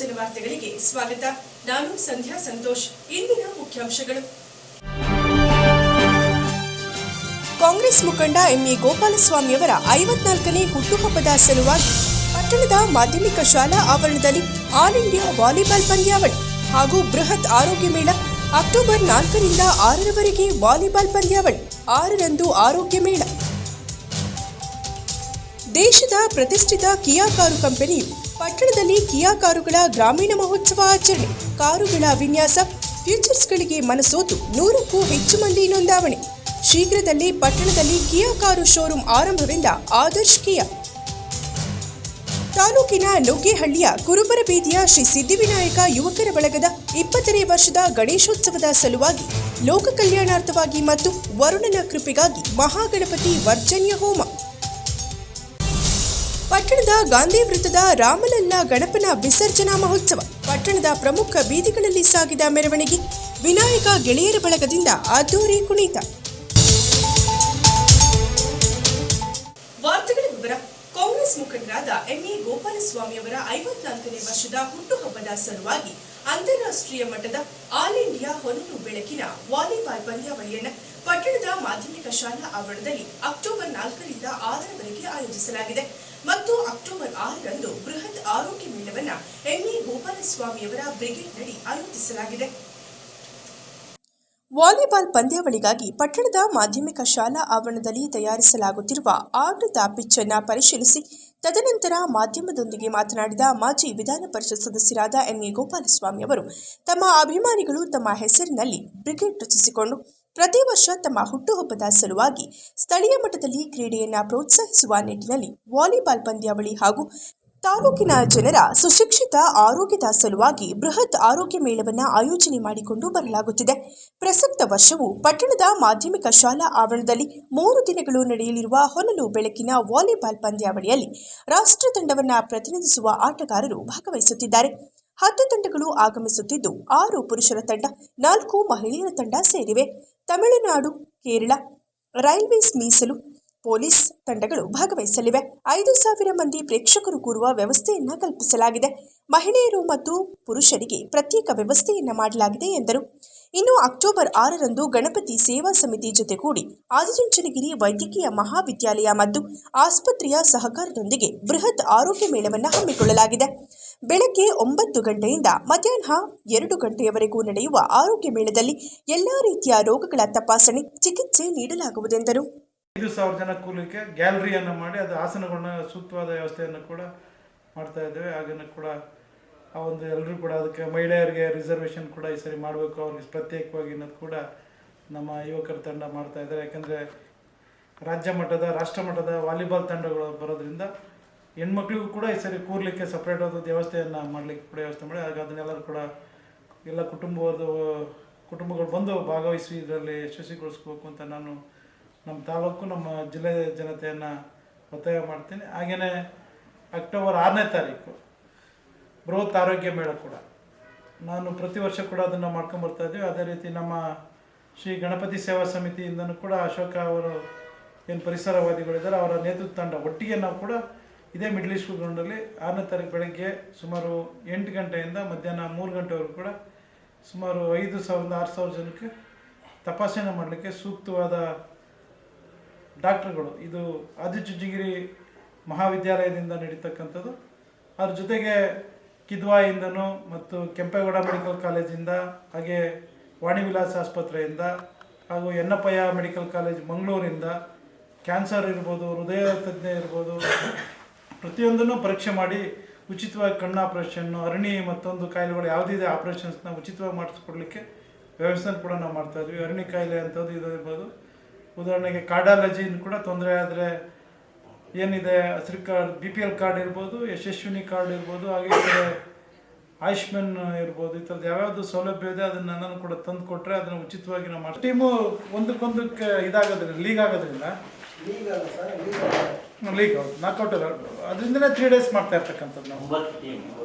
ಜನವಾರ್ತೆಗಳಿಗೆ ಸ್ವಾಗತ. ನಾನು ಸಂಧ್ಯಾ ಸಂತೋಷ್. ಇಂದಿನ ಮುಖ್ಯಾಂಶಗಳು. ಕಾಂಗ್ರೆಸ್ ಮುಖಂಡ ಎಂಎ ಗೋಪಾಲಸ್ವಾಮಿ ಅವರ 54ನೇ ಹುಟ್ಟುಹಬ್ಬದ ಸಲುವಾಗಿ ಪಟ್ಟಣದ ಮಾಧ್ಯಮಿಕ ಶಾಲಾ ಆವರಣದಲ್ಲಿ ಆಲ್ ಇಂಡಿಯಾ ವಾಲಿಬಾಲ್ ಪಂದ್ಯಾವಳಿ ಹಾಗೂ ಬೃಹತ್ ಆರೋಗ್ಯ ಮೇಳ. ಅಕ್ಟೋಬರ್ 4ರಿಂದ 6ರವರೆಗೆ ವಾಲಿಬಾಲ್ ಪಂದ್ಯಾವಳಿ, 6ರಂದು ಆರೋಗ್ಯ ಮೇಳ. ದೇಶದ ಪ್ರತಿಷ್ಠಿತ ಕಿಯಾ ಕಾರು ಕಂಪನಿಯು ಪಟ್ಟಣದಲ್ಲಿ ಕಿಯಾ ಕಾರುಗಳ ಗ್ರಾಮೀಣ ಮಹೋತ್ಸವ ಆಚರಣೆ. ಕಾರುಗಳ ವಿನ್ಯಾಸ ಫ್ಯೂಚರ್ಸ್ಗಳಿಗೆ ಮನಸೋತು 100ಕ್ಕೂ ಹೆಚ್ಚು ಮಂದಿ ನೋಂದಾವಣೆ. ಶೀಘ್ರದಲ್ಲಿ ಪಟ್ಟಣದಲ್ಲಿ ಕಿಯಾ ಕಾರು ಶೋರೂಮ್ ಆರಂಭವೆಂದ ಆದರ್ಶ್ ಕಿಯಾ. ತಾಲೂಕಿನ ನುಗ್ಗೇಹಳ್ಳಿಯ ಕುರುಬರ ಬೀದಿಯ ಶ್ರೀ ಸಿದ್ಧಿವಿನಾಯಕ ಯುವಕರ ಬಳಗದ 20ನೇ ವರ್ಷದ ಗಣೇಶೋತ್ಸವದ ಸಲುವಾಗಿ ಲೋಕ ಕಲ್ಯಾಣಾರ್ಥವಾಗಿ ಮತ್ತು ವರುಣನ ಕೃಪೆಗಾಗಿ ಮಹಾಗಣಪತಿ ವರ್ಜನ್ಯ ಹೋಮ. ಪಟ್ಟಣದ ಗಾಂಧಿ ವೃತ್ತದ ರಾಮಲಲ್ಲ ಗಣಪನ ವಿಸರ್ಜನಾ ಮಹೋತ್ಸವ. ಪಟ್ಟಣದ ಪ್ರಮುಖ ಬೀದಿಗಳಲ್ಲಿ ಸಾಗಿದ ಮೆರವಣಿಗೆ. ವಿನಾಯಕ ಗೆಳೆಯರ ಬಳಗದಿಂದ ಅದ್ದೂರಿ ಕುಣಿತ. ವಾರ್ತೆಗಳ ವಿವರ. ಕಾಂಗ್ರೆಸ್ ಮುಖಂಡರಾದ ಎಂಎ ಗೋಪಾಲಸ್ವಾಮಿ ಅವರ 54ನೇ ವರ್ಷದ ಹುಟ್ಟುಹಬ್ಬದ ಸಲುವಾಗಿ ಅಂತಾರಾಷ್ಟ್ರೀಯ ಮಟ್ಟದ ಆಲ್ ಇಂಡಿಯಾ ಹೊನಲು ಬೆಳಕಿನ ವಾಲಿಬಾಲ್ ಪಂದ್ಯಾವಳಿಯನ್ನು ಪಟ್ಟಣದ ಮಾಧ್ಯಮಿಕ ಶಾಲಾ ಆವರಣದಲ್ಲಿ ಅಕ್ಟೋಬರ್ 4ರಿಂದ 6ರವರೆಗೆ ಆಯೋಜಿಸಲಾಗಿದೆ ಮತ್ತು ಅಕ್ಟೋಬರ್ 6ರಂದು ಬೃಹತ್ ಆರೋಗ್ಯ ಮೇಳವನ್ನು ಎಂಎ ಗೋಪಾಲಸ್ವಾಮಿ ಅವರ ಬ್ರಿಗೇಡ್ನಡಿ ಆಯೋಜಿಸಲಾಗಿದೆ. ವಾಲಿಬಾಲ್ ಪಂದ್ಯಾವಳಿಗಾಗಿ ಪಟ್ಟಣದ ಮಾಧ್ಯಮಿಕ ಶಾಲಾ ಆವರಣದಲ್ಲಿ ತಯಾರಿಸಲಾಗುತ್ತಿರುವ ಆಟದ ಪಿಚ್ ಅನ್ನು ಪರಿಶೀಲಿಸಿ ತದನಂತರ ಮಾಧ್ಯಮದೊಂದಿಗೆ ಮಾತನಾಡಿದ ಮಾಜಿ ವಿಧಾನ ಪರಿಷತ್ ಸದಸ್ಯರಾದ ಎಂಎ ಗೋಪಾಲಸ್ವಾಮಿ ಅವರು, ತಮ್ಮ ಅಭಿಮಾನಿಗಳು ತಮ್ಮ ಹೆಸರಿನಲ್ಲಿ ಬ್ರಿಗೇಡ್ ರಚಿಸಿಕೊಂಡು ಪ್ರತಿ ವರ್ಷ ತಮ್ಮ ಹುಟ್ಟುಹಬ್ಬದ ಸಲುವಾಗಿ ಸ್ಥಳೀಯ ಮಟ್ಟದಲ್ಲಿ ಕ್ರೀಡೆಯನ್ನು ಪ್ರೋತ್ಸಾಹಿಸುವ ನಿಟ್ಟಿನಲ್ಲಿ ವಾಲಿಬಾಲ್ ಪಂದ್ಯಾವಳಿ ಹಾಗೂ ತಾಲೂಕಿನ ಜನರ ಸುಶಿಕ್ಷಿತ ಆರೋಗ್ಯದ ಸಲುವಾಗಿ ಬೃಹತ್ ಆರೋಗ್ಯ ಮೇಳವನ್ನು ಆಯೋಜನೆ ಮಾಡಿಕೊಂಡು ಬರಲಾಗುತ್ತಿದೆ. ಪ್ರಸಕ್ತ ವರ್ಷವೂ ಪಟ್ಟಣದ ಮಾಧ್ಯಮಿಕ ಶಾಲಾ ಆವರಣದಲ್ಲಿ 3 ದಿನಗಳು ನಡೆಯಲಿರುವ ಹೊನಲು ಬೆಳಕಿನ ವಾಲಿಬಾಲ್ ಪಂದ್ಯಾವಳಿಯಲ್ಲಿ ರಾಷ್ಟ್ರ ತಂಡವನ್ನು ಪ್ರತಿನಿಧಿಸುವ ಆಟಗಾರರು ಭಾಗವಹಿಸುತ್ತಿದ್ದಾರೆ. 10 ತಂಡಗಳು ಆಗಮಿಸುತ್ತಿದ್ದು 6 ಪುರುಷರ ತಂಡ, 4 ಮಹಿಳೆಯರ ತಂಡ ಸೇರಿವೆ. ತಮಿಳುನಾಡು, ಕೇರಳ, ರೈಲ್ವೇಸ್ ಮೀಸಲು ಪೊಲೀಸ್ ತಂಡಗಳು ಭಾಗವಹಿಸಲಿವೆ. 5,000 ಮಂದಿ ಪ್ರೇಕ್ಷಕರು ಕೂರುವ ವ್ಯವಸ್ಥೆಯನ್ನು ಕಲ್ಪಿಸಲಾಗಿದೆ. ಮಹಿಳೆಯರು ಮತ್ತು ಪುರುಷರಿಗೆ ಪ್ರತ್ಯೇಕ ವ್ಯವಸ್ಥೆಯನ್ನು ಮಾಡಲಾಗಿದೆ ಎಂದರು. ಇನ್ನು ಅಕ್ಟೋಬರ್ 6ರಂದು ಗಣಪತಿ ಸೇವಾ ಸಮಿತಿ ಜೊತೆಗೂಡಿ ಆದಿಚುಂಚನಗಿರಿ ವೈದ್ಯಕೀಯ ಮಹಾವಿದ್ಯಾಲಯ ಮತ್ತು ಆಸ್ಪತ್ರೆಯ ಸಹಕಾರದೊಂದಿಗೆ ಬೃಹತ್ ಆರೋಗ್ಯ ಮೇಳವನ್ನು ಹಮ್ಮಿಕೊಳ್ಳಲಾಗಿದೆ. ಬೆಳಗ್ಗೆ 9 ಗಂಟೆಯಿಂದ ಮಧ್ಯಾಹ್ನ 2 ಗಂಟೆಯವರೆಗೂ ನಡೆಯುವ ಆರೋಗ್ಯ ಮೇಳದಲ್ಲಿ ಎಲ್ಲಾ ರೀತಿಯ ರೋಗಗಳ ತಪಾಸಣೆ, ಚಿಕಿತ್ಸೆ ನೀಡಲಾಗುವುದೆಂದರು. 5,000 ಜನ ಕೂಲಿಕ್ಕೆ ಗ್ಯಾಲರಿಯನ್ನು ಮಾಡಿ ಅದು ಆಸನಗಳನ್ನ ಸೂಕ್ತವಾದ ವ್ಯವಸ್ಥೆಯನ್ನು ಕೂಡ ಮಾಡ್ತಾ ಇದ್ದೇವೆ. ಹಾಗನ್ನು ಕೂಡ ಆ ಒಂದು ಎಲ್ಲರೂ ಕೂಡ ಅದಕ್ಕೆ ಮಹಿಳೆಯರಿಗೆ ರಿಸರ್ವೇಷನ್ ಕೂಡ ಈ ಸರಿ ಮಾಡಬೇಕು, ಅವ್ರಿಗೆ ಪ್ರತ್ಯೇಕವಾಗಿ ಅನ್ನೋದು ಕೂಡ ನಮ್ಮ ಯುವಕರ ತಂಡ ಮಾಡ್ತಾ ಇದ್ದಾರೆ. ಯಾಕಂದರೆ ರಾಜ್ಯ ಮಟ್ಟದ, ರಾಷ್ಟ್ರ ಮಟ್ಟದ ವಾಲಿಬಾಲ್ ತಂಡಗಳು ಬರೋದ್ರಿಂದ ಹೆಣ್ಮಕ್ಳಿಗೂ ಕೂಡ ಈ ಸರಿ ಕೂರ್ಲಿಕ್ಕೆ ಸಪ್ರೇಟ್ ಆದ ವ್ಯವಸ್ಥೆಯನ್ನು ಮಾಡಲಿಕ್ಕೆ ಕೂಡ ವ್ಯವಸ್ಥೆ ಮಾಡಿ, ಹಾಗೆ ಅದನ್ನೆಲ್ಲರೂ ಕೂಡ ಎಲ್ಲ ಕುಟುಂಬಗಳು ಬಂದು ಭಾಗವಹಿಸಿ ಇದರಲ್ಲಿ ಯಶಸ್ವಿಗೊಳಿಸ್ಬೇಕು ಅಂತ ನಾನು ನಮ್ಮ ತಾಲೂಕು, ನಮ್ಮ ಜಿಲ್ಲೆ ಜನತೆಯನ್ನು ಒತ್ತಾಯ ಮಾಡ್ತೀನಿ. ಹಾಗೆಯೇ ಅಕ್ಟೋಬರ್ 6ನೇ ತಾರೀಕು ಬೃಹತ್ ಆರೋಗ್ಯ ಮೇಳ ಕೂಡ ನಾನು ಪ್ರತಿ ವರ್ಷ ಕೂಡ ಅದನ್ನು ಮಾಡ್ಕೊಂಬರ್ತಾ ಇದ್ದೀವಿ. ಅದೇ ರೀತಿ ನಮ್ಮ ಶ್ರೀ ಗಣಪತಿ ಸೇವಾ ಸಮಿತಿಯಿಂದನೂ ಕೂಡ ಅಶೋಕ ಅವರು ಏನು ಪರಿಸರವಾದಿಗಳಿದ್ದಾರೆ ಅವರ ನೇತೃತ್ವ ತಂಡ ಒಟ್ಟಿಗೆ ನಾವು ಕೂಡ ಇದೇ ಮಿಡ್ಲ್ ಸ್ಕೂಲ್ ಗ್ರೌಂಡಲ್ಲಿ 6ನೇ ತಾರೀಕು ಬೆಳಗ್ಗೆ ಸುಮಾರು 8 ಗಂಟೆಯಿಂದ ಮಧ್ಯಾಹ್ನ 3 ಗಂಟೆವರೆಗೂ ಕೂಡ ಸುಮಾರು 5,000ರಿಂದ 6,000 ಜನಕ್ಕೆ ತಪಾಸಣೆ ಮಾಡಲಿಕ್ಕೆ ಸೂಕ್ತವಾದ ಡಾಕ್ಟ್ರುಗಳು, ಇದು ಆದಿಚುಂಚನಗಿರಿ ಮಹಾವಿದ್ಯಾಲಯದಿಂದ ನಡೀತಕ್ಕಂಥದ್ದು. ಅದ್ರ ಜೊತೆಗೆ ಕಿದ್ವಾಯಿಂದನೂ ಮತ್ತು ಕೆಂಪೇಗೌಡ ಮೆಡಿಕಲ್ ಕಾಲೇಜಿಂದ, ಹಾಗೆ ವಾಣಿವಿಲಾಸ ಆಸ್ಪತ್ರೆಯಿಂದ ಹಾಗೂ ಯನ್ನಪ್ಪಯ್ಯ ಮೆಡಿಕಲ್ ಕಾಲೇಜ್ ಮಂಗಳೂರಿಂದ ಕ್ಯಾನ್ಸರ್ ಇರ್ಬೋದು, ಹೃದಯ ತಜ್ಞ ಇರ್ಬೋದು, ಪ್ರತಿಯೊಂದನ್ನು ಪರೀಕ್ಷೆ ಮಾಡಿ ಉಚಿತವಾಗಿ ಕಣ್ಣು ಆಪ್ರೇಷನ್ನು, ಅರಣಿ ಮತ್ತೊಂದು ಕಾಯಿಲೆಗಳು ಯಾವುದಿದೆ ಆಪ್ರೇಷನ್ಸ್ನ ಉಚಿತವಾಗಿ ಮಾಡಿಸ್ಕೊಡ್ಲಿಕ್ಕೆ ವ್ಯವಸ್ಥೆ ಕೂಡ ನಾವು ಮಾಡ್ತಾಯಿದ್ವಿ. ಅರಣಿ ಕಾಯಿಲೆ ಅಂಥದ್ದು ಇದು ಇರ್ಬೋದು. ಉದಾಹರಣೆಗೆ ಕಾರ್ಡಾಲಜಿನ ಕೂಡ ತೊಂದರೆ ಆದರೆ ಏನಿದೆ ಹಸಿರು ಕಾರ್ಡ್, BPL ಕಾರ್ಡ್ ಇರ್ಬೋದು, ಯಶಸ್ವಿನಿ ಕಾರ್ಡ್ ಇರ್ಬೋದು, ಹಾಗೆ ಆಯುಷ್ಮಾನ್ ಇರ್ಬೋದು, ಈ ಥರದ್ದು ಯಾವ್ಯಾವುದು ಸೌಲಭ್ಯ ಇದೆ ಅದನ್ನು ಕೂಡ ತಂದು ಕೊಟ್ಟರೆ ಅದನ್ನು ಉಚಿತವಾಗಿ ನಾವು ಮಾಡಿ ಟೀಮು ಒಂದಕ್ಕೊಂದಕ್ಕೆ ಇದಾಗೋದ್ರಿಂದ ಲೀಗ್ ಆಗೋದ್ರಿಂದ ಲೀಗ್ ನಾಕೌಟ್ ಅದರಿಂದನೇ 3 ಡೇಸ್ ಮಾಡ್ತಾ ಇರ್ತಕ್ಕಂಥದ್ದು ನಾವು.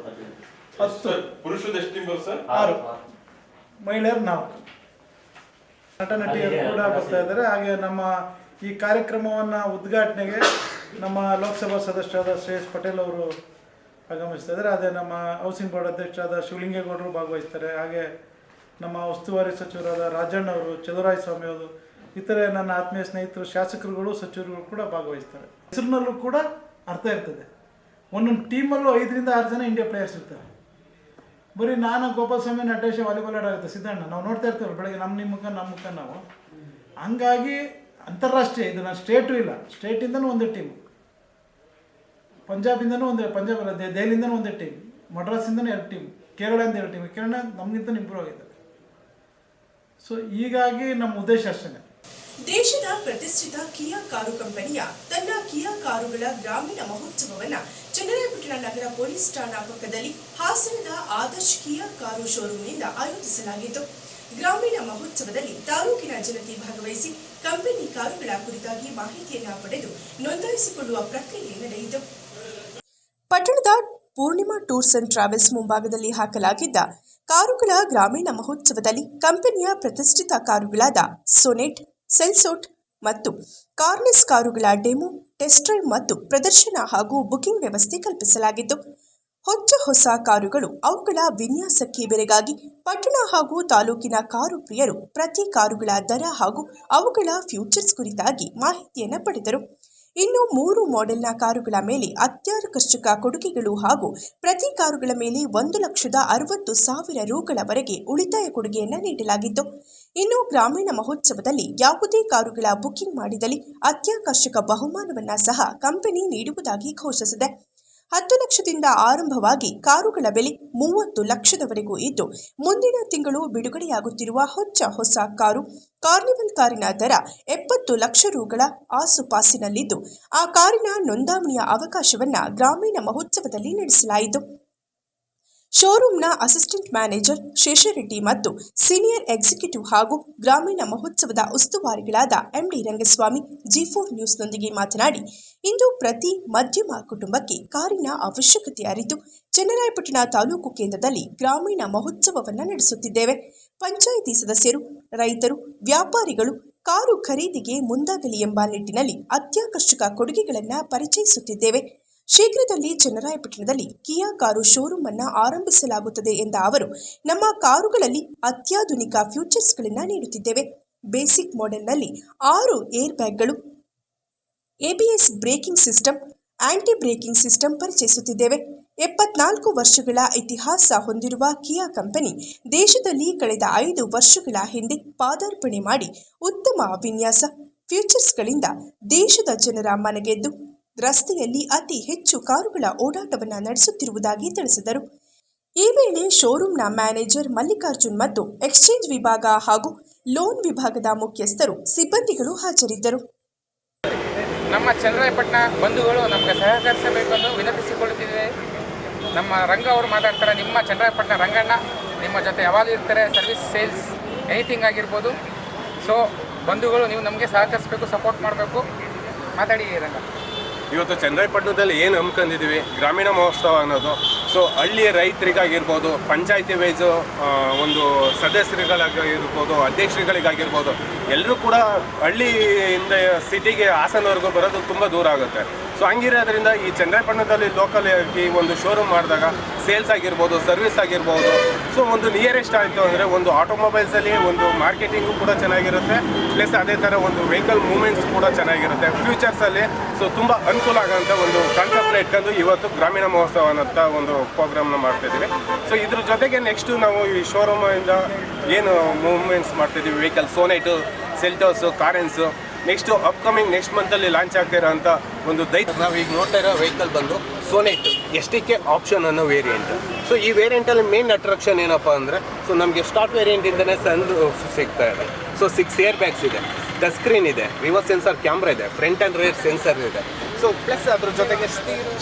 10 ಪುರುಷರು 6, ಮಹಿಳೆಯರು 4. ನಟ ನಟಿಯರು ಕೂಡ ಬರ್ತಾ ಇದ್ದಾರೆ. ಹಾಗೆ ನಮ್ಮ ಈ ಕಾರ್ಯಕ್ರಮವನ್ನು ಉದ್ಘಾಟನೆಗೆ ನಮ್ಮ ಲೋಕಸಭಾ ಸದಸ್ಯರಾದ ಶ್ರೇಯಸ್ ಪಟೇಲ್ ಅವರು ಆಗಮಿಸ್ತಾ ಇದ್ದಾರೆ. ಅದೇ ನಮ್ಮ ಹೌಸಿಂಗ್ ಬೋರ್ಡ್ ಅಧ್ಯಕ್ಷರಾದ ಶಿವಲಿಂಗೇಗೌಡರು ಭಾಗವಹಿಸ್ತಾರೆ. ಹಾಗೆ ನಮ್ಮ ಉಸ್ತುವಾರಿ ಸಚಿವರಾದ ರಾಜಣ್ಣ ಅವರು, ಚಲುವರಾಯ ಸ್ವಾಮಿ ಅವರು, ಇತರೆ ನನ್ನ ಆತ್ಮೀಯ ಸ್ನೇಹಿತರು, ಶಾಸಕರುಗಳು, ಸಚಿವರುಗಳು ಕೂಡ ಭಾಗವಹಿಸ್ತಾರೆ. ಹೆಸರಿನಲ್ಲೂ ಕೂಡ ಅರ್ಥ ಇರ್ತದೆ. ಒಂದೊಂದು ಟೀಮಲ್ಲೂ 5 ರಿಂದ 6 ಜನ ಇಂಡಿಯಾ ಪ್ಲೇಯರ್ಸ್ ಇರ್ತಾರೆ. ಬರೀ ನಾನು, ಗೋಪಾಲ ಸ್ವಾಮಿ, ನಟೇಶ ವಾಲಿಬಾಲ್ ಆಡಾಗುತ್ತೆ, ಸಿದ್ದಣ್ಣ ನಾವು ನೋಡ್ತಾ ಇರ್ತೀವಲ್ಲ ಬೆಳಗ್ಗೆ ನಮ್ಮ ಮುಖ ನಾವು. ಹಂಗಾಗಿ ಅಂತಾರಾಷ್ಟ್ರೀಯ, ಇದು ನಾನು ಸ್ಟೇಟು ಇಲ್ಲ, ಸ್ಟೇಟಿಂದನೂ ಒಂದೇ ಟೀಮು, ಪಂಜಾಬಿಂದನೂ ಒಂದೇ, ಪಂಜಾಬ್ ಅಲ್ಲ ದೆಹಲಿಯಿಂದನೂ ಒಂದೇ ಟೀಮ್, ಮಡ್ರಾಸಿಂದನೂ 2 ಟೀಮ್, ಕೇರಳದಿಂದ 2 ಟೀಮ್. ಕೇರಳ ನಮಗಿಂತ ಇಂಪ್ರೂವ್ ಆಗಿದ್ದಾರೆ. ಸೊ ಹೀಗಾಗಿ ನಮ್ಮ ಉದ್ದೇಶ ಅಷ್ಟೇ. ದೇಶದ ಪ್ರತಿಷ್ಠಿತ ಕಿಯಾ ಕಾರು ಕಂಪನಿಯ ತನ್ನ ಕಿಯಾ ಕಾರುಗಳ ಗ್ರಾಮೀಣ ಮಹೋತ್ಸವವನ್ನು ಚನ್ನರಾಯಪಟ್ಟಣ ನಗರ ಪೊಲೀಸ್ ಠಾಣಾ ಪಕ್ಕದಲ್ಲಿ ಹಾಸನದ ಆದರ್ಶ್ ಕಿಯಾ ಕಾರು ಶೋರೂಮ್ನಿಂದ ಆಯೋಜಿಸಲಾಗಿತ್ತು. ಗ್ರಾಮೀಣ ಮಹೋತ್ಸವದಲ್ಲಿ ತಾಲೂಕಿನ ಜನತೆ ಭಾಗವಹಿಸಿ ಕಂಪನಿ ಕಾರುಗಳ ಕುರಿತಾಗಿ ಮಾಹಿತಿಯನ್ನು ಪಡೆದು ನೋಂದಾಯಿಸಿಕೊಳ್ಳುವ ಪ್ರಕ್ರಿಯೆ ನಡೆಯಿತು. ಪಟ್ಟಣದ ಪೂರ್ಣಿಮಾ ಟೂರ್ಸ್ ಅಂಡ್ ಟ್ರಾವೆಲ್ಸ್ ಮುಂಭಾಗದಲ್ಲಿ ಹಾಕಲಾಗಿದ್ದ ಕಾರುಗಳ ಗ್ರಾಮೀಣ ಮಹೋತ್ಸವದಲ್ಲಿ ಕಂಪನಿಯ ಪ್ರತಿಷ್ಠಿತ ಕಾರುಗಳಾದ ಸೊನೆಟ್, ಸೆಲ್ಸೋಟ್ ಮತ್ತು ಕಾರ್ನೆಸ್ ಕಾರುಗಳ ಡೆಮೋ, ಟೆಸ್ಟ್ ಡ್ರೈವ್ ಮತ್ತು ಪ್ರದರ್ಶನ ಹಾಗೂ ಬುಕಿಂಗ್ ವ್ಯವಸ್ಥೆ ಕಲ್ಪಿಸಲಾಗಿತ್ತು. ಹೊಸ ಕಾರುಗಳು, ಅವುಗಳ ವಿನ್ಯಾಸಕ್ಕೆ ಬೆರಗಾಗಿ ಪಟ್ಟಣ ಹಾಗೂ ತಾಲೂಕಿನ ಕಾರು ಪ್ರಿಯರು ಪ್ರತಿ ಕಾರುಗಳ ದರ ಹಾಗೂ ಅವುಗಳ ಫ್ಯೂಚರ್ಸ್ ಕುರಿತಾಗಿ ಮಾಹಿತಿಯನ್ನು ಪಡೆದರು. ಇನ್ನು 3 ಮಾಡೆಲ್ನ ಕಾರುಗಳ ಮೇಲೆ ಅತ್ಯಾಕರ್ಷಕ ಕೊಡುಗೆಗಳು ಹಾಗೂ ಪ್ರತಿ ಕಾರುಗಳ ಮೇಲೆ 1,60,000 ರೂಗಳವರೆಗೆ ಉಳಿತಾಯ ಕೊಡುಗೆಯನ್ನು ನೀಡಲಾಗಿತ್ತು. ಇನ್ನು ಗ್ರಾಮೀಣ ಮಹೋತ್ಸವದಲ್ಲಿ ಯಾವುದೇ ಕಾರುಗಳ ಬುಕಿಂಗ್ ಮಾಡಿದಲ್ಲಿ ಅತ್ಯಾಕರ್ಷಕ ಬಹುಮಾನವನ್ನು ಸಹ ಕಂಪನಿ ನೀಡುವುದಾಗಿ ಘೋಷಿಸಿದೆ. 10 ಲಕ್ಷದಿಂದ ಆರಂಭವಾಗಿ ಕಾರುಗಳ ಬೆಲೆ 30 ಲಕ್ಷದವರೆಗೂ ಇದ್ದು, ಮುಂದಿನ ತಿಂಗಳು ಬಿಡುಗಡೆಯಾಗುತ್ತಿರುವ ಹೊಸ ಕಾರು ಕಾರ್ನಿವಲ್ ಕಾರಿನ ದರ 70 ಲಕ್ಷ ರೂಗಳ ಆಸುಪಾಸಿನಲ್ಲಿದ್ದು, ಆ ಕಾರಿನ ನೋಂದಣಿಯ ಅವಕಾಶವನ್ನು ಗ್ರಾಮೀಣ ಮಹೋತ್ಸವದಲ್ಲಿ ನಡೆಸಲಾಯಿತು. ಶೋರೂಮ್ನ ಅಸಿಸ್ಟೆಂಟ್ ಮ್ಯಾನೇಜರ್ ಶೇಷರೆಡ್ಡಿ ಮತ್ತು ಸೀನಿಯರ್ ಎಕ್ಸಿಕ್ಯೂಟಿವ್ ಹಾಗೂ ಗ್ರಾಮೀಣ ಮಹೋತ್ಸವದ ಉಸ್ತುವಾರಿಗಳಾದ ಎಂಡಿ ರಂಗಸ್ವಾಮಿ G4 ನ್ಯೂಸ್ನೊಂದಿಗೆ ಮಾತನಾಡಿ, ಇಂದು ಪ್ರತಿ ಮಧ್ಯಮ ಕುಟುಂಬಕ್ಕೆ ಕಾರಿನ ಅವಶ್ಯಕತೆ ಅರಿತು ಚನ್ನರಾಯಪಟ್ಟಣ ತಾಲೂಕು ಕೇಂದ್ರದಲ್ಲಿ ಗ್ರಾಮೀಣ ಮಹೋತ್ಸವವನ್ನು ನಡೆಸುತ್ತಿದ್ದೇವೆ. ಪಂಚಾಯಿತಿ ಸದಸ್ಯರು, ರೈತರು, ವ್ಯಾಪಾರಿಗಳು ಕಾರು ಖರೀದಿಗೆ ಮುಂದಾಗಲಿ ಎಂಬ ನಿಟ್ಟಿನಲ್ಲಿ ಅತ್ಯಾಕರ್ಷಕ ಕೊಡುಗೆಗಳನ್ನು ಪರಿಚಯಿಸುತ್ತಿದ್ದೇವೆ. ಶೀಘ್ರದಲ್ಲಿ ಚನ್ನರಾಯಪಟ್ಟಣದಲ್ಲಿ ಕಿಯಾ ಕಾರು ಶೋರೂಮ್ ಅನ್ನು ಆರಂಭಿಸಲಾಗುತ್ತದೆ ಎಂದ ಅವರು, ನಮ್ಮ ಕಾರುಗಳಲ್ಲಿ ಅತ್ಯಾಧುನಿಕ ಫ್ಯೂಚರ್ಸ್ಗಳನ್ನು ನೀಡುತ್ತಿದ್ದೇವೆ. ಬೇಸಿಕ್ ಮಾಡೆಲ್ನಲ್ಲಿ 6 ಏರ್ ಬ್ಯಾಗ್ಗಳು, ABS braking system, anti braking system ಪರಿಚಯಿಸುತ್ತಿದ್ದೇವೆ. 74 ವರ್ಷಗಳ ಇತಿಹಾಸ ಹೊಂದಿರುವ ಕಿಯಾ ಕಂಪನಿ ದೇಶದಲ್ಲಿ ಕಳೆದ 5 ವರ್ಷಗಳ ಹಿಂದೆ ಪಾದಾರ್ಪಣೆ ಮಾಡಿ ಉತ್ತಮ ವಿನ್ಯಾಸ ಫ್ಯೂಚರ್ಸ್ಗಳಿಂದ ದೇಶದ ಜನರ ಮನಗೆದ್ದು ರಸ್ತೆಯಲ್ಲಿ ಅತಿ ಹೆಚ್ಚು ಕಾರುಗಳ ಓಡಾಟವನ್ನು ನಡೆಸುತ್ತಿರುವುದಾಗಿ ತಿಳಿಸಿದರು. ಈ ವೇಳೆ ಶೋರೂಮ್ನ ಮ್ಯಾನೇಜರ್ ಮಲ್ಲಿಕಾರ್ಜುನ್ ಮತ್ತು ಎಕ್ಸ್ಚೇಂಜ್ ವಿಭಾಗ ಹಾಗೂ ಲೋನ್ ವಿಭಾಗದ ಮುಖ್ಯಸ್ಥರು, ಸಿಬ್ಬಂದಿಗಳು ಹಾಜರಿದ್ದರು. ನಮ್ಮ ಚನ್ನರಾಯಪಟ್ಟಣ ಬಂಧುಗಳು ನಮಗೆ ಸಹಕರಿಸಬೇಕೆಂದು ವಿನಂತಿಸಿಕೊಳ್ಳುತ್ತಿದ್ದೇವೆ. ನಮ್ಮ ರಂಗ ಅವರು ಮಾತಾಡ್ತಾರೆ. ನಿಮ್ಮ ಚನ್ನರಾಯಪಟ್ಟಣ ರಂಗಣ್ಣ ನಿಮ್ಮ ಜೊತೆ ಯಾವಾಗಲೂ ಇರ್ತಾರೆ. ಸರ್ವಿಸ್, ಸೇಲ್ಸ್, ಎನಿಥಿಂಗ್ ಆಗಿರ್ಬೋದು. ಸೊ ಬಂಧುಗಳು, ನೀವು ನಮಗೆ ಸಹಕರಿಸಬೇಕು, ಸಪೋರ್ಟ್ ಮಾಡಬೇಕು. ಮಾತಾಡಿ ರಂಗ. ಇವತ್ತು ಚನ್ನರಾಯಪಟ್ಟಣದಲ್ಲಿ ಏನು ಹಮ್ಮಿಕೊಂಡಿದ್ದೀವಿ ಗ್ರಾಮೀಣ ಮಹೋತ್ಸವ ಅನ್ನೋದು. ಸೊ ಹಳ್ಳಿಯ ರೈತರಿಗಾಗಿರ್ಬೋದು, ಪಂಚಾಯತಿ ವೈಸು ಒಂದು ಸದಸ್ಯರುಗಳಿಗಾಗಿರ್ಬೋದು, ಅಧ್ಯಕ್ಷರುಗಳಿಗಾಗಿರ್ಬೋದು, ಎಲ್ಲರೂ ಕೂಡ ಹಳ್ಳಿಯಿಂದ ಸಿಟಿಗೆ ಹಾಸನವರೆಗೂ ಬರೋದು ತುಂಬ ದೂರ ಆಗುತ್ತೆ. ಸೊ ಹಂಗಿರೋದ್ರಿಂದ ಈ ಚನ್ನರಾಯಪಟ್ಟಣದಲ್ಲಿ ಲೋಕಲ್ ಆಗಿ ಒಂದು ಶೋರೂಮ್ ಮಾಡಿದಾಗ ಸೇಲ್ಸ್ ಆಗಿರ್ಬೋದು, ಸರ್ವಿಸ್ ಆಗಿರ್ಬೋದು, ಸೊ ಒಂದು ನಿಯರೆಸ್ಟ್ ಆಯಿತು ಅಂದರೆ ಒಂದು ಆಟೋಮೊಬೈಲ್ಸಲ್ಲಿ ಒಂದು ಮಾರ್ಕೆಟಿಂಗು ಕೂಡ ಚೆನ್ನಾಗಿರುತ್ತೆ, ಪ್ಲಸ್ ಅದೇ ಥರ ಒಂದು ವೆಹಿಕಲ್ ಮೂವ್ಮೆಂಟ್ಸ್ ಕೂಡ ಚೆನ್ನಾಗಿರುತ್ತೆ ಫ್ಯೂಚರ್ಸಲ್ಲಿ. ಸೊ ತುಂಬ ಅನುಕೂಲ ಆಗೋಂಥ ಒಂದು ಕಾನ್ಸೆಪ್ಟ್ ಇಟ್ಕೊಂಡು ಇವತ್ತು ಗ್ರಾಮೀಣ ಮಹೋತ್ಸವ ಅನ್ನೋಂಥ ಒಂದು ಪ್ರೋಗ್ರಾಮ್ನ ಮಾಡ್ತಾಯಿದ್ದೀವಿ. ಸೊ ಇದ್ರ ಜೊತೆಗೆ ನೆಕ್ಸ್ಟು ನಾವು ಈ ಶೋರೂಮಿಂದ ಏನು ಮೂವ್ಮೆಂಟ್ಸ್ ಮಾಡ್ತಾಯಿದ್ದೀವಿ, vehicle Sonet, Seltos, Carens, next upcoming next ಮಂತಲ್ಲಿ ಲಾಂಚ್ ಆಗ್ತಾ ಇರೋಂಥ ಒಂದು ನಾವು ಈಗ ನೋಡ್ತಾ ಇರೋ ವೆಹಿಕಲ್ ಬಂದು ಸೋನೆಟ್ STK ಆಪ್ಷನ್ ಅನ್ನೋ ವೇರಿಯಂಟ್. ಸೊ ಈ ವೇರಿಯಂಟಲ್ಲಿ ಮೇನ್ ಅಟ್ರಾಕ್ಷನ್ ಏನಪ್ಪ ಅಂದರೆ, ಸೊ ನಮಗೆ ಸ್ಟಾರ್ಟ್ ವೇರಿಯಂಟಿಂದನೇ ಸನ್ ಸಿಗ್ತಾ ಇದೆ. ಸೊ 6 ಏರ್ ಬ್ಯಾಗ್ಸ್ ಇದೆ, ಟಚ್ ಸ್ಕ್ರೀನ್ ಇದೆ, ರಿವರ್ಸ್ ಸೆನ್ಸರ್ ಕ್ಯಾಮ್ರಾ ಇದೆ, ಫ್ರಂಟ್ ಆ್ಯಂಡ್ ರೇರ್ ಸೆನ್ಸರ್ ಇದೆ. ಸೊ ಪ್ಲಸ್ ಅದ್ರ ಜೊತೆಗೆ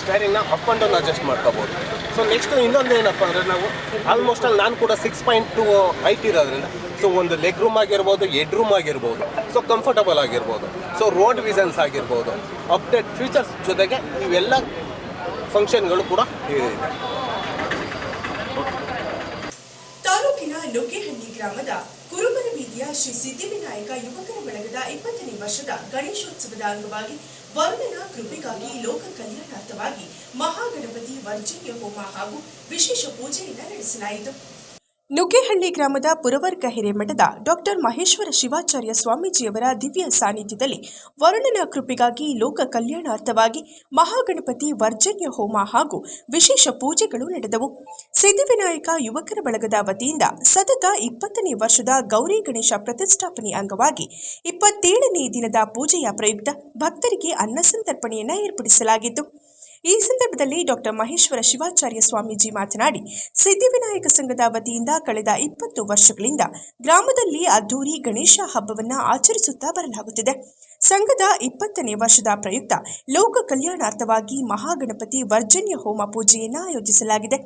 ಸ್ಟೈರಿಂಗ್ನ ಅಪ್ ಆ್ಯಂಡ್ ಡೌನ್ ಅಡ್ಜಸ್ಟ್ ಮಾಡ್ಕೋಬೋದು. ಸೊ ನೆಕ್ಸ್ಟು ಇನ್ನೊಂದು ಏನಪ್ಪ ಅಂದರೆ, ನಾವು ಆಲ್ಮೋಸ್ಟ್ ಅಲ್ಲಿ ನಾನು ಕೂಡ 6.2 ಹೈಟ್ ಇರೋದ್ರಿಂದ ಸೊ ಒಂದು ಲೆಗ್ ರೂಮ್ ಆಗಿರ್ಬೋದು, ಹೆಡ್ ರೂಮ್ ಆಗಿರ್ಬೋದು, ಸೊ ಕಂಫರ್ಟಬಲ್ ಆಗಿರ್ಬೋದು, ಸೊ ರೋಡ್ ವಿಷನ್ಸ್ ಆಗಿರ್ಬೋದು, ಅಪ್ಡೇಟ್ ಫೀಚರ್ಸ್ ಜೊತೆಗೆ ಇವೆಲ್ಲ ಫಂಕ್ಷನ್ಗಳು ಕೂಡ ಇದೆ. ತಾಲೂಕಿನ ಲೋಕೇಹಳ್ಳಿ ಗ್ರಾಮದ ಕುರುಬರ ಬೀದಿಯ ಶ್ರೀ ಸಿದ್ಧಿವಿನಾಯಕ ಯುವಕರ ಬಳಗದ 20ನೇ ವರ್ಷದ ಗಣೇಶೋತ್ಸವದ ಅಂಗವಾಗಿ ವರುಣನ ಕೃಪೆಗಾಗಿ ಲೋಕ ಕಲ್ಯಾಣಾರ್ಥವಾಗಿ ಮಹಾಗಣಪತಿ ವರ್ಜನ್ಯ ಹೋಮ ಹಾಗೂ ವಿಶೇಷ ಪೂಜೆಯನ್ನು ನಡೆಸಲಾಯಿತು. ನುಗ್ಗೇಹಳ್ಳಿ ಗ್ರಾಮದ ಪುರವರ್ಗ ಹಿರೇಮಠದ ಡಾಕ್ಟರ್ ಮಹೇಶ್ವರ ಶಿವಾಚಾರ್ಯ ಸ್ವಾಮೀಜಿಯವರ ದಿವ್ಯ ಸಾನ್ನಿಧ್ಯದಲ್ಲಿ ವರುಣನ ಕೃಪೆಗಾಗಿ ಲೋಕ ಕಲ್ಯಾಣಾರ್ಥವಾಗಿ ಮಹಾಗಣಪತಿ ವರ್ಜನ್ಯ ಹೋಮ ಹಾಗೂ ವಿಶೇಷ ಪೂಜೆಗಳು ನಡೆದವು. ಸಿದ್ಧಿವಿನಾಯಕ ಯುವಕರ ಬಳಗದ ವತಿಯಿಂದ ಸತತ 20ನೇ ವರ್ಷದ ಗೌರಿ ಗಣೇಶ ಪ್ರತಿಷ್ಠಾಪನೆ ಅಂಗವಾಗಿ 27ನೇ ದಿನದ ಪೂಜೆಯ ಪ್ರಯುಕ್ತ ಭಕ್ತರಿಗೆ ಅನ್ನ ಸಂತರ್ಪಣೆಯನ್ನು ಏರ್ಪಡಿಸಲಾಗಿತ್ತು. ಈ ಸಂದರ್ಭದಲ್ಲಿ ಡಾಕ್ಟರ್ ಮಹೇಶ್ವರ ಶಿವಾಚಾರ್ಯ ಸ್ವಾಮೀಜಿ ಮಾತನಾಡಿ, ಸಿದ್ಧಿವಿನಾಯಕ ಸಂಘದ ವತಿಯಿಂದ ಕಳೆದ 20 ವರ್ಷಗಳಿಂದ ಗ್ರಾಮದಲ್ಲಿ ಅದ್ದೂರಿ ಗಣೇಶ ಹಬ್ಬವನ್ನು ಆಚರಿಸುತ್ತಾ ಬರಲಾಗುತ್ತಿದೆ. ಸಂಘದ 20ನೇ ವರ್ಷದ ಪ್ರಯುಕ್ತ ಲೋಕ ಕಲ್ಯಾಣಾರ್ಥವಾಗಿ ಮಹಾಗಣಪತಿ ವರ್ಜನ್ಯ ಹೋಮ ಪೂಜೆಯನ್ನು ಆಯೋಜಿಸಲಾಗಿದೆ.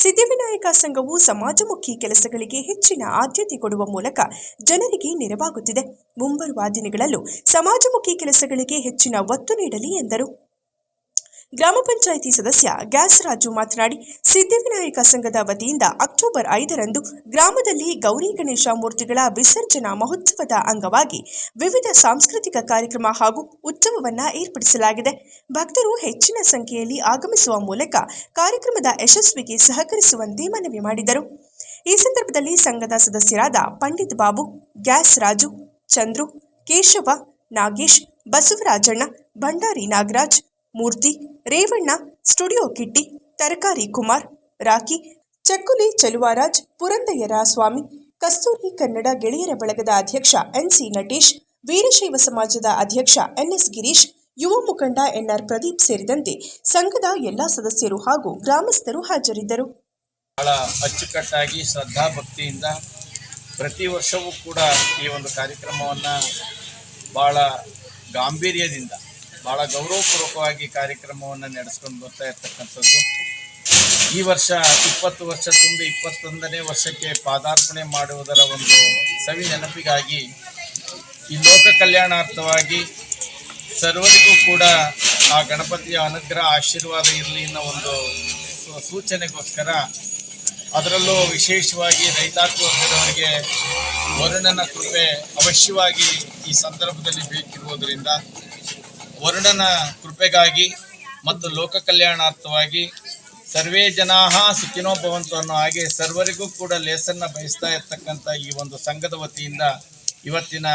ಸಿದ್ಧಿವಿನಾಯಕ ಸಂಘವು ಸಮಾಜಮುಖಿ ಕೆಲಸಗಳಿಗೆ ಹೆಚ್ಚಿನ ಆದ್ಯತೆ ಕೊಡುವ ಮೂಲಕ ಜನರಿಗೆ ನೆರವಾಗುತ್ತಿದೆ. ಮುಂಬರುವ ದಿನಗಳಲ್ಲೂ ಸಮಾಜಮುಖಿ ಕೆಲಸಗಳಿಗೆ ಹೆಚ್ಚಿನ ಒತ್ತು ನೀಡಲಿ ಎಂದರು. ಗ್ರಾಮ ಪಂಚಾಯಿತಿ ಸದಸ್ಯ ಗ್ಯಾಸ್ ರಾಜು ಮಾತನಾಡಿ, ಸಿದ್ಧಿವಿನಾಯಕ ಸಂಘದ ವತಿಯಿಂದ ಅಕ್ಟೋಬರ್ 5ರಂದು ಗ್ರಾಮದಲ್ಲಿ ಗೌರಿ ಗಣೇಶ ಮೂರ್ತಿಗಳ ವಿಸರ್ಜನಾ ಮಹೋತ್ಸವದ ಅಂಗವಾಗಿ ವಿವಿಧ ಸಾಂಸ್ಕೃತಿಕ ಕಾರ್ಯಕ್ರಮ ಹಾಗೂ ಉತ್ಸವವನ್ನು ಏರ್ಪಡಿಸಲಾಗಿದೆ. ಭಕ್ತರು ಹೆಚ್ಚಿನ ಸಂಖ್ಯೆಯಲ್ಲಿ ಆಗಮಿಸುವ ಮೂಲಕ ಕಾರ್ಯಕ್ರಮದ ಯಶಸ್ವಿಗೆ ಸಹಕರಿಸುವಂತೆ ಮನವಿ ಮಾಡಿದರು. ಈ ಸಂದರ್ಭದಲ್ಲಿ ಸಂಘದ ಸದಸ್ಯರಾದ ಪಂಡಿತ್ ಬಾಬು, ಗ್ಯಾಸ್ ರಾಜು, ಚಂದ್ರು, ಕೇಶವ, ನಾಗೇಶ್, ಬಸವರಾಜಣ್ಣ, ಭಂಡಾರಿ ನಾಗರಾಜ್, ಮೂರ್ತಿ, ರೇವಣ್ಣ, ಸ್ಟುಡಿಯೋ ಕಿಟ್ಟಿ, ತರಕಾರಿ ಕುಮಾರ್, ರಾಕಿ, ಚಕ್ಕುಲಿ ಚೆಲುವರಾಜ್, ಪುರಂದಯ್ಯರ ಸ್ವಾಮಿ, ಕಸ್ತೂರಿ ಕನ್ನಡ ಗೆಳೆಯರ ಬಳಗದ ಅಧ್ಯಕ್ಷ ಎನ್ಸಿ ನಟೇಶ್, ವೀರಶೈವ ಸಮಾಜದ ಅಧ್ಯಕ್ಷ ಎನ್ಎಸ್ ಗಿರೀಶ್, ಯುವ ಮುಖಂಡ ಎನ್ಆರ್ ಪ್ರದೀಪ್ ಸೇರಿದಂತೆ ಸಂಘದ ಎಲ್ಲಾ ಸದಸ್ಯರು ಹಾಗೂ ಗ್ರಾಮಸ್ಥರು ಹಾಜರಿದ್ದರು. ಬಹಳ ಅಚ್ಚುಕಟ್ಟಾಗಿ ಶ್ರದ್ಧಾ ಭಕ್ತಿಯಿಂದ ಪ್ರತಿ ವರ್ಷವೂ ಕೂಡ ಈ ಒಂದು ಕಾರ್ಯಕ್ರಮವನ್ನು ಭಾಳ ಗಾಂಭೀರ್ಯದಿಂದ ಭಾಳ ಗೌರವಪೂರ್ವಕವಾಗಿ ಕಾರ್ಯಕ್ರಮವನ್ನು ನಡೆಸ್ಕೊಂಡು ಬರ್ತಾ ಇರ್ತಕ್ಕಂಥದ್ದು. ಈ ವರ್ಷ 20 ವರ್ಷ ತುಂಬಿ 21ನೇ ವರ್ಷಕ್ಕೆ ಪಾದಾರ್ಪಣೆ ಮಾಡುವುದರ ಒಂದು ಸವಿ ನೆನಪಿಗಾಗಿ ಈ ಲೋಕ ಕಲ್ಯಾಣಾರ್ಥವಾಗಿ ಸರ್ವರಿಗೂ ಕೂಡ ಆ ಗಣಪತಿಯ ಅನುಗ್ರಹ ಆಶೀರ್ವಾದ ಇರಲಿ ಅನ್ನೋ ಒಂದು ಸೂಚನೆಗೋಸ್ಕರ, ಅದರಲ್ಲೂ ವಿಶೇಷವಾಗಿ ರೈತಾಪಿ ವರ್ಗದವರಿಗೆ ವರುಣನ ಕೃಪೆ ಅವಶ್ಯವಾಗಿ ಈ ಸಂದರ್ಭದಲ್ಲಿ ಬೇಕಿರುವುದರಿಂದ ವರುಣನ ಕೃಪೆಗಾಗಿ ಮತ್ತು ಲೋಕ ಕಲ್ಯಾಣಾರ್ಥವಾಗಿ ಸರ್ವೇ ಜನಾಃ ಸುಖಿನೋ ಭವಂತು ಅನ್ನೋ ಹಾಗೆ ಸರ್ವರಿಗೂ ಕೂಡ ಲೇಸನ್ನು ಬಯಸ್ತಾ ಇರ್ತಕ್ಕಂಥ ಈ ಒಂದು ಸಂಘದ ವತಿಯಿಂದ ಇವತ್ತಿನ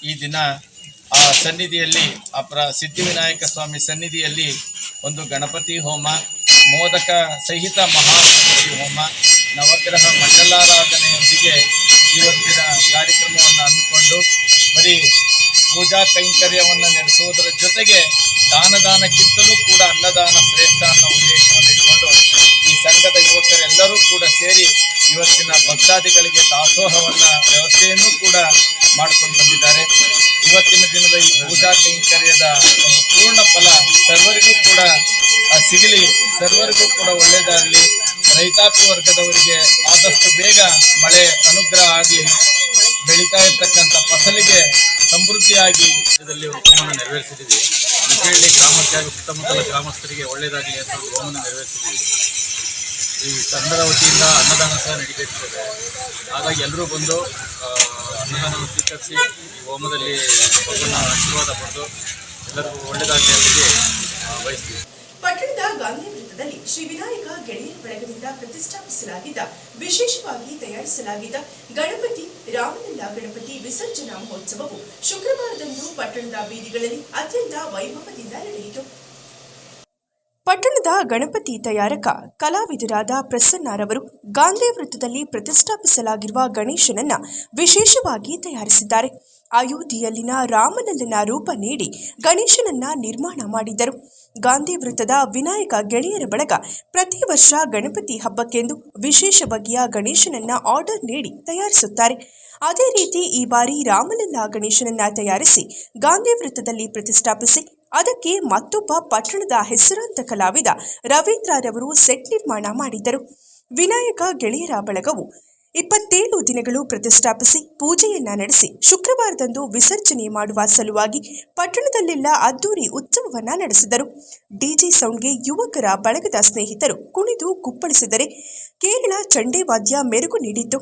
ಈ ದಿನ ಆ ಸನ್ನಿಧಿಯಲ್ಲಿ ಸಿದ್ಧಿವಿನಾಯಕ ಸ್ವಾಮಿ ಸನ್ನಿಧಿಯಲ್ಲಿ ಒಂದು ಗಣಪತಿ ಹೋಮ, ಮೋದಕ ಸಹಿತ ಮಹಾಗಣಪತಿ ಹೋಮ, ನವಗ್ರಹ ಮಂಡಲಾರಾಧನೆಯೊಂದಿಗೆ ಇವತ್ತಿನ ಕಾರ್ಯಕ್ರಮವನ್ನು ಹಮ್ಮಿಕೊಂಡು ಬರೀ ಪೂಜಾ ಕೈಂಕರ್ಯವನ್ನು ನಡೆಸುವುದರ ಜೊತೆಗೆ ದಾನಕ್ಕಿಂತಲೂ ಕೂಡ ಅನ್ನದಾನ ಶ್ರೇಷ್ಠ ಅನ್ನೋ ಉದ್ದೇಶವನ್ನು ಇಟ್ಟುಕೊಂಡು ಈ ಸಂಘದ ಯುವಕರೆಲ್ಲರೂ ಕೂಡ ಸೇರಿ ಇವತ್ತಿನ ಭಕ್ತಾದಿಗಳಿಗೆ ದಾಸೋಹವನ್ನು ವ್ಯವಸ್ಥೆಯನ್ನು ಕೂಡ ಮಾಡಿಕೊಂಡು ಬಂದಿದ್ದಾರೆ. ಇವತ್ತಿನ ದಿನದ ಈ ಪೂಜಾ ಕೈಂಕರ್ಯದ ಒಂದು ಪೂರ್ಣ ಫಲ ಸರ್ವರಿಗೂ ಕೂಡ ಸಿಗಲಿ, ಸರ್ವರಿಗೂ ಕೂಡ ಒಳ್ಳೆಯದಾಗಲಿ, ರೈತಾಪಿ ವರ್ಗದವರಿಗೆ ಆದಷ್ಟು ಬೇಗ ಮಳೆ ಅನುಗ್ರಹ ಆಗಲಿ, ಬೆಳೀತಾ ಇರ್ತಕ್ಕಂಥ ಫಸಲಿಗೆ ಸಮೃದ್ಧಿಯಾಗಿ ಇದರಲ್ಲಿ ಹೋಮವನ್ನು ನೆರವೇರಿಸಿದ್ದೀವಿ. ನುಗ್ಗೇಹಳ್ಳಿ ಗ್ರಾಮಕ್ಕೆ ಹಾಗೂ ಸುತ್ತಮುತ್ತಲ ಗ್ರಾಮಸ್ಥರಿಗೆ ಒಳ್ಳೆಯದಾಗಲಿ ಅಂತ ಹೋಮವನ್ನು ನೆರವೇರಿಸಿದ್ದೀವಿ. ಈ ಸಂಘದ ವತಿಯಿಂದ ಅನ್ನದಾನ ಸಹ ನಡೀತಿರ್ತದೆ. ಹಾಗಾಗಿ ಎಲ್ಲರೂ ಬಂದು ಅನ್ನದಾನವನ್ನು ಸ್ವೀಕರಿಸಿ ಈ ಹೋಮದಲ್ಲಿ ಆಶೀರ್ವಾದ ಪಡೆದು ಎಲ್ಲರಿಗೂ ಒಳ್ಳೆಯದಾಗಲಿ ಅಂತ ಬಯಸ್ತೀವಿ. ಪಟ್ಟಣದ ಗಾಂಧಿ ವೃತ್ತದಲ್ಲಿ ಶ್ರೀ ವಿನಾಯಕ ಗೆಳೆಯರ ಬಳಗದಿಂದ ಪ್ರತಿಷ್ಠಾಪಿಸಲಾಗಿದ್ದ ವಿಶೇಷವಾಗಿ ತಯಾರಿಸಲಾಗಿದ್ದ ಗಣಪತಿ ರಾಮಲಲ್ಲ ಗಣಪತಿ ವಿಸರ್ಜನಾ ಮಹೋತ್ಸವವು ಶುಕ್ರವಾರದಂದು ಪಟ್ಟಣದ ಬೀದಿಗಳಲ್ಲಿ ಅತ್ಯಂತ ವೈಭವದಿಂದ ನಡೆಯಿತು. ಪಟ್ಟಣದ ಗಣಪತಿ ತಯಾರಕ ಕಲಾವಿದರಾದ ಪ್ರಸನ್ನರವರು ಗಾಂಧಿ ವೃತ್ತದಲ್ಲಿ ಪ್ರತಿಷ್ಠಾಪಿಸಲಾಗಿರುವ ಗಣೇಶನನ್ನ ವಿಶೇಷವಾಗಿ ತಯಾರಿಸಿದ್ದಾರೆ. ಅಯೋಧ್ಯೆಯಲ್ಲಿನ ರಾಮಲಲ್ಲನ ರೂಪ ನೀಡಿ ಗಣೇಶನನ್ನ ನಿರ್ಮಾಣ ಮಾಡಿದ್ದರು. ಗಾಂಧಿ ವೃತ್ತದ ವಿನಾಯಕ ಗೆಳೆಯರ ಬಳಗ ಪ್ರತಿ ವರ್ಷ ಗಣಪತಿ ಹಬ್ಬಕ್ಕೆಂದು ವಿಶೇಷ ಬಗೆಯ ಗಣೇಶನನ್ನ ಆರ್ಡರ್ ನೀಡಿ ತಯಾರಿಸುತ್ತಾರೆ. ಅದೇ ರೀತಿ ಈ ಬಾರಿ ರಾಮಲಲ್ಲ ಗಣೇಶನನ್ನ ತಯಾರಿಸಿ ಗಾಂಧಿ ವೃತ್ತದಲ್ಲಿ ಪ್ರತಿಷ್ಠಾಪಿಸಿ ಅದಕ್ಕೆ ಮತ್ತೊಬ್ಬ ಪಟ್ಟಣದ ಹೆಸರಾಂತ ಕಲಾವಿದ ರವೀಂದ್ರರವರು ಸೆಟ್ ನಿರ್ಮಾಣ ಮಾಡಿದ್ದರು. ವಿನಾಯಕ ಗೆಳೆಯರ ಬಳಗವು 27 ದಿನಗಳು ಪ್ರತಿಷ್ಠಾಪಿಸಿ ಪೂಜೆಯನ್ನ ನಡೆಸಿ ಶುಕ್ರವಾರದಂದು ವಿಸರ್ಜನೆ ಮಾಡುವ ಸಲುವಾಗಿ ಪಟ್ಟಣದಲ್ಲೆಲ್ಲ ಅದ್ದೂರಿ ಉತ್ಸವವನ್ನ ನಡೆಸಿದರು. ಡಿಜೆ ಸೌಂಡ್ಗೆ ಯುವಕರ ಬಳಗದ ಸ್ನೇಹಿತರು ಕುಣಿದು ಕುಪ್ಪಳಿಸಿದರೆ ಕೇರಳ ಚಂಡೆ ವಾದ್ಯ ಮೆರುಗು ನೀಡಿತು.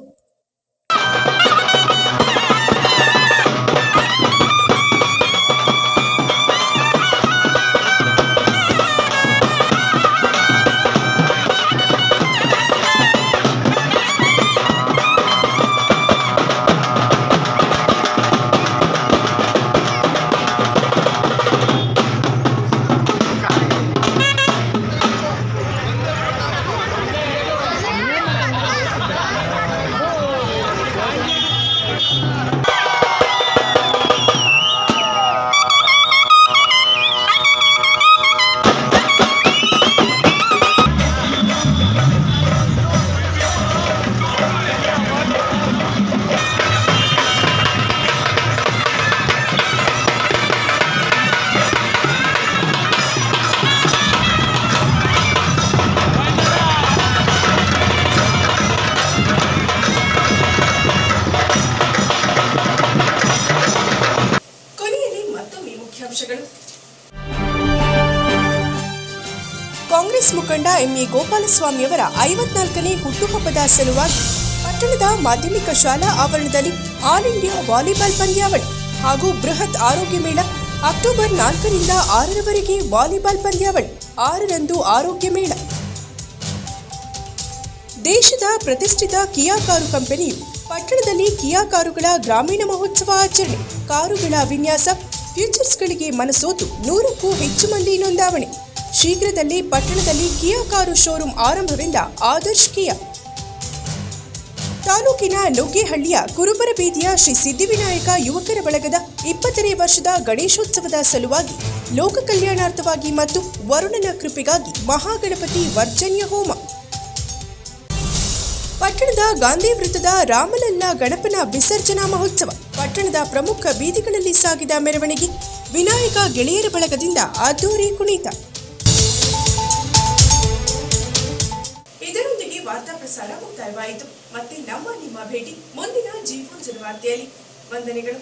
ಮುಖಂಡ ಎಂಎ ಗೋಪಾಲಸ್ವಾಮಿಯವರ 54ನೇ ಹುಟ್ಟುಹಬ್ಬದ ಸಲುವಾಗಿ ಪಟ್ಟಣದ ಮಾಧ್ಯಮಿಕ ಶಾಲಾ ಆವರಣದಲ್ಲಿ ಆಲ್ ಇಂಡಿಯಾ ವಾಲಿಬಾಲ್ ಪಂದ್ಯಾವಳಿ ಹಾಗೂ ಬೃಹತ್ ಆರೋಗ್ಯ ಮೇಳ ಅಕ್ಟೋಬರ್ 4ರಿಂದ 6ರವರೆಗೆ ವಾಲಿಬಾಲ್ ಪಂದ್ಯಾವಳಿ 6ರಂದು ಆರೋಗ್ಯ ಮೇಳ. ದೇಶದ ಪ್ರತಿಷ್ಠಿತ ಕಿಯಾ ಕಾರು ಕಂಪನಿಯು ಪಟ್ಟಣದಲ್ಲಿ ಕಿಯಾ ಕಾರುಗಳ ಗ್ರಾಮೀಣ ಮಹೋತ್ಸವ ಆಚರಣೆ. ಕಾರುಗಳ ವಿನ್ಯಾಸ ಫ್ಯೂಚರ್ಸ್ಗಳಿಗೆ ಮನಸೋತು 100ಕ್ಕೂ ಹೆಚ್ಚು ಮಂದಿ ನೋಂದಾವಣೆ. ಶೀಘ್ರದಲ್ಲೇ ಪಟ್ಟಣದಲ್ಲಿ ಕಿಯಾ ಕಾರು ಶೋರೂಮ್ ಆರಂಭವೆಂದ ಆದರ್ಶ್ ಕಿಯಾ. ತಾಲೂಕಿನ ನುಗ್ಗೇಹಳ್ಳಿಯ ಕುರುಬರ ಬೀದಿಯ ಶ್ರೀ ಸಿದ್ಧಿವಿನಾಯಕ ಯುವಕರ ಬಳಗದ 20ನೇ ವರ್ಷದ ಗಣೇಶೋತ್ಸವದ ಸಲುವಾಗಿ ಲೋಕ ಕಲ್ಯಾಣಾರ್ಥವಾಗಿ ಮತ್ತು ವರುಣನ ಕೃಪೆಗಾಗಿ ಮಹಾಗಣಪತಿ ವರ್ಜನ್ಯ ಹೋಮ. ಪಟ್ಟಣದ ಗಾಂಧಿ ವೃತ್ತದ ರಾಮಲಲ್ಲ ಗಣಪನ ವಿಸರ್ಜನಾ ಮಹೋತ್ಸವ. ಪಟ್ಟಣದ ಪ್ರಮುಖ ಬೀದಿಗಳಲ್ಲಿ ಸಾಗಿದ ಮೆರವಣಿಗೆ. ವಿನಾಯಕ ಗೆಳೆಯರ ಬಳಗದಿಂದ ಅದ್ದೂರಿ ಕುಣಿತ. ಇದರೊಂದಿಗೆ ವಾರ್ತಾ ಪ್ರಸಾರ ಮುಕ್ತಾಯವಾಯಿತು. ಮತ್ತೆ ನಿಮ್ಮ ಭೇಟಿ ಮುಂದಿನ G4 ಜನವಾರ್ತೆಯಲ್ಲಿ. ವಂದನೆಗಳು.